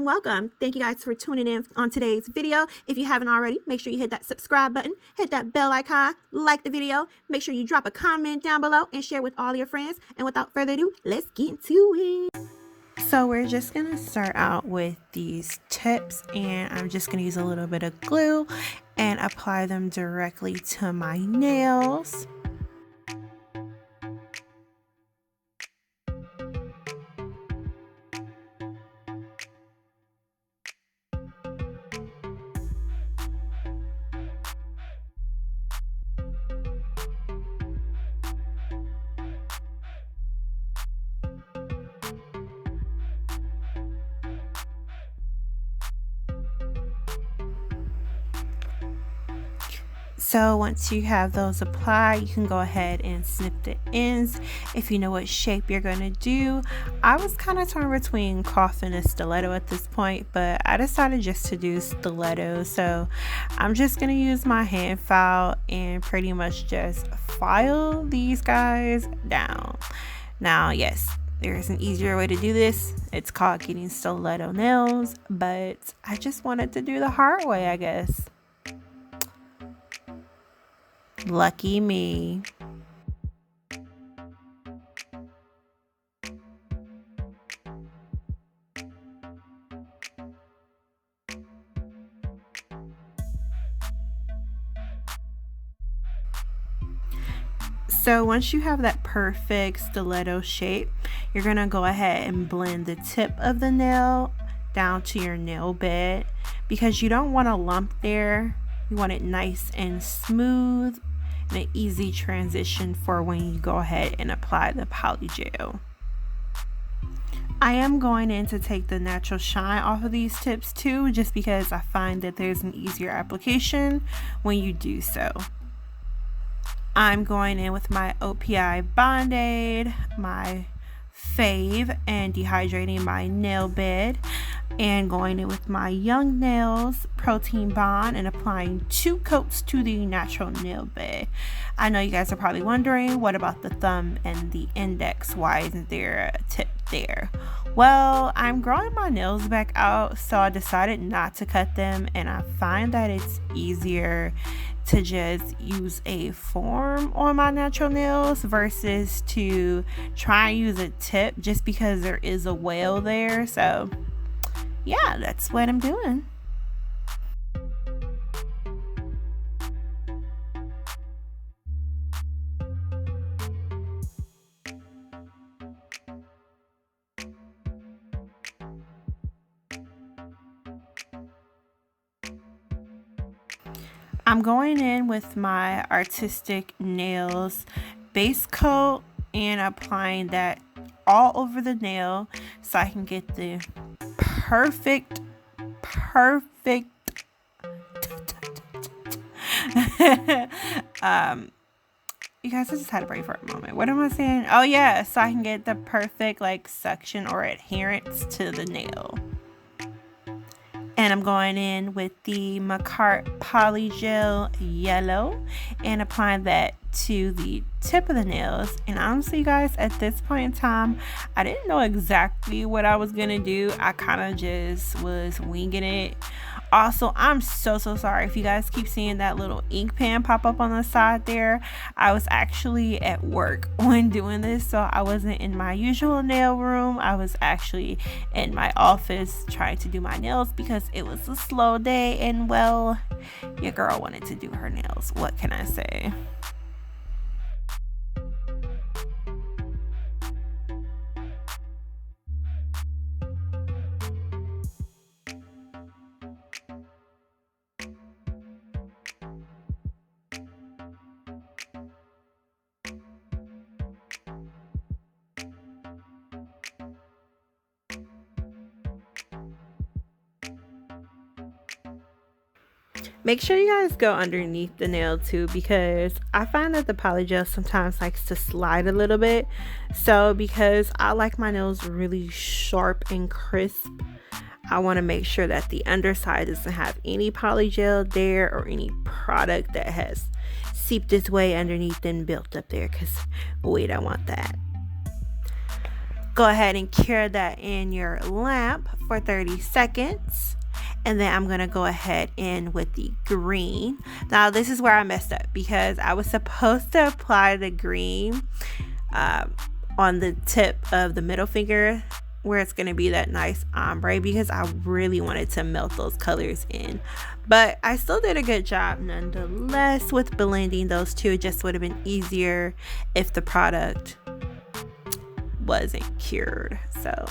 Welcome. Thank you guys for tuning in on today's video. If you haven't already, make sure you hit that subscribe button, hit that bell icon, like the video, make sure you drop a comment down below and share with all your friends. And without further ado, let's get into it. So we're just gonna start out with these tips, and I'm just gonna use a little bit of glue and apply them directly to my nails. So once you have those applied, you can go ahead and snip the ends if you know what shape you're going to do. I was kind of torn between coffin and stiletto at this point, but I decided just to do stiletto. So I'm just going to use my hand file and pretty much just file these guys down. Now, yes, there's an easier way to do this. It's called getting stiletto nails, but I just wanted to do the hard way, I guess. Lucky me. So once you have that perfect stiletto shape, you're gonna go ahead and blend the tip of the nail down to your nail bed, because you don't want a lump there. You want it nice and smooth and an easy transition for when you go ahead and apply the polygel. I am going in to take the natural shine off of these tips too, just because I find that there's an easier application when you do so. I'm going in with my OPI Band-Aid, my fave, and dehydrating my nail bed, and going in with my Young Nails Protein Bond and applying 2 coats to the natural nail bed. I know you guys are probably wondering, what about the thumb and the index? Why isn't there a tip there? Well, I'm growing my nails back out, so I decided not to cut them, and I find that it's easier to just use a form on my natural nails versus to try and use a tip, just because there is a wale there. So yeah, that's what I'm doing. I'm going in with my Artistic Nails base coat and applying that all over the nail so I can get the perfect you guys, I just had to break for a moment. What am I saying? Oh yeah, so I can get the perfect like suction or adherence to the nail. And I'm going in with the Makartt Polygel Yellow and applying that to the tip of the nails. And honestly, you guys, at this point in time, I didn't know exactly what I was gonna do. I kind of just was winging it. Also, I'm so sorry if you guys keep seeing that little ink pen pop up on the side there. I was actually at work when doing this, so I wasn't in my usual nail room. I was actually in my office trying to do my nails because it was a slow day, and well, your girl wanted to do her nails. What can I say? Make sure you guys go underneath the nail too, because I find that the polygel sometimes likes to slide a little bit. So because I like my nails really sharp and crisp, I want to make sure that the underside doesn't have any polygel there or any product that has seeped its way underneath and built up there, because we don't want that. Go ahead and cure that in your lamp for 30 seconds. And then I'm going to go ahead in with the green. Now this is where I messed up, because I was supposed to apply the green on the tip of the middle finger, where it's going to be that nice ombre, because I really wanted to melt those colors in. But I still did a good job nonetheless with blending those two. It just would have been easier if the product wasn't cured. So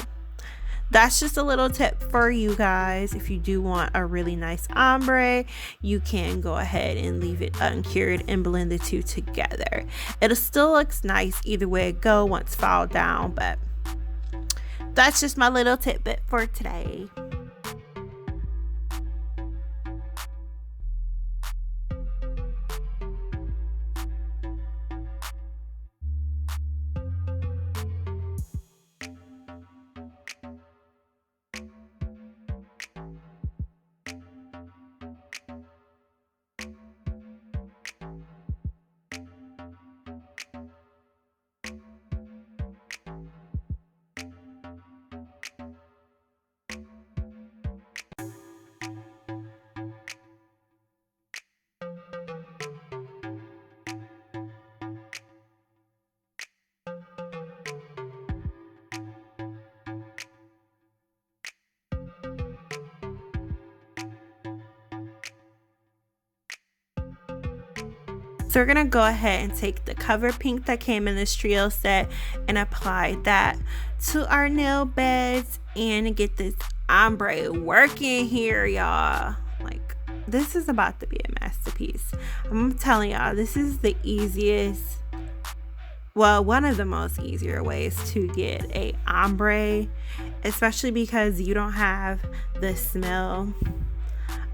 that's just a little tip for you guys. If you do want a really nice ombre, you can go ahead and leave it uncured and blend the two together. It still looks nice either way it go once filed down, but that's just my little tidbit for today. So we're gonna go ahead and take the cover pink that came in this trio set and apply that to our nail beds and get this ombre working here, y'all. Like, this is about to be a masterpiece. I'm telling y'all, this is the easiest, well, one of the most easier ways to get a ombre, especially because you don't have the smell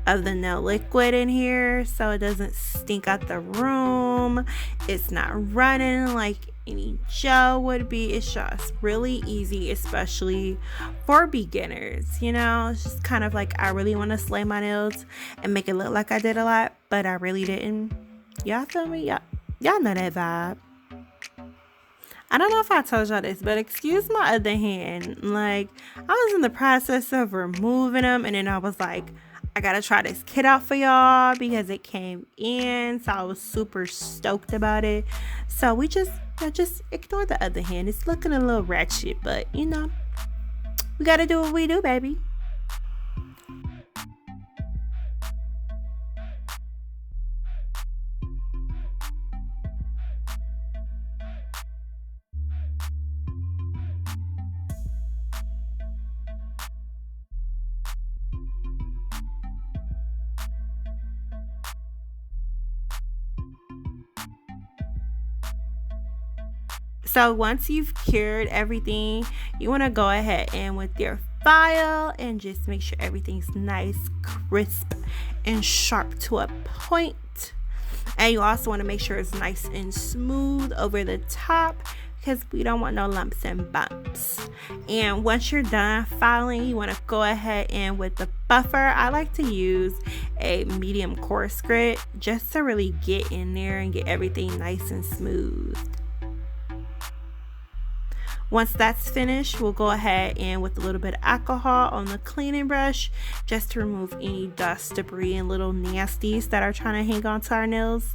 of the nail liquid in here, so it doesn't stink out the room. It's not running like any gel would be. It's just really easy, especially for beginners. You know, it's just kind of like, I really want to slay my nails and make it look like I did a lot, but I really didn't. Y'all feel me? Y'all know that vibe. I don't know if I told y'all this, but excuse my other hand. Like, I was in the process of removing them, and then I was like, I gotta try this kit out for y'all because it came in, so I was super stoked about it. So we just ignore the other hand. It's looking a little ratchet, but you know, we gotta do what we do, baby. So once you've cured everything, you want to go ahead and with your file and just make sure everything's nice, crisp, and sharp to a point. And you also want to make sure it's nice and smooth over the top, because we don't want no lumps and bumps. And once you're done filing, you want to go ahead and with the buffer, I like to use a medium coarse grit just to really get in there and get everything nice and smooth. Once that's finished, we'll go ahead and with a little bit of alcohol on the cleaning brush just to remove any dust, debris, and little nasties that are trying to hang on to our nails.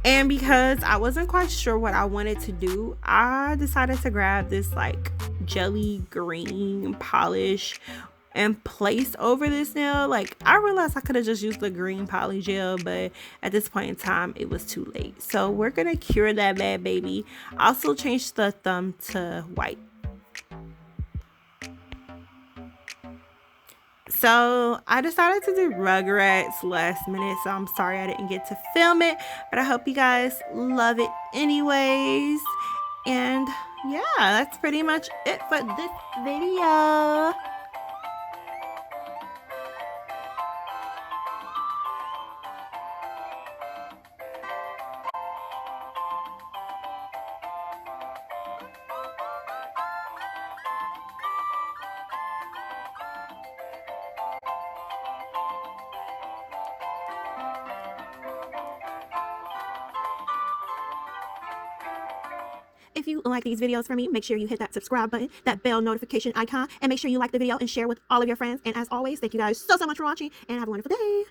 And because I wasn't quite sure what I wanted to do, I decided to grab this like jelly green polish and place over this nail. Like, I realized I could have just used the green poly gel, but at this point in time it was too late. So we're gonna cure that bad baby. Also change the thumb to white. So I decided to do Rugrats last minute, so I'm sorry I didn't get to film it, but I hope you guys love it anyways. And yeah, that's pretty much it for this video. if you like these videos from me, make sure you hit that subscribe button, that bell notification icon, and make sure you like the video and share with all of your friends. And as always, thank you guys so much for watching, and have a wonderful day.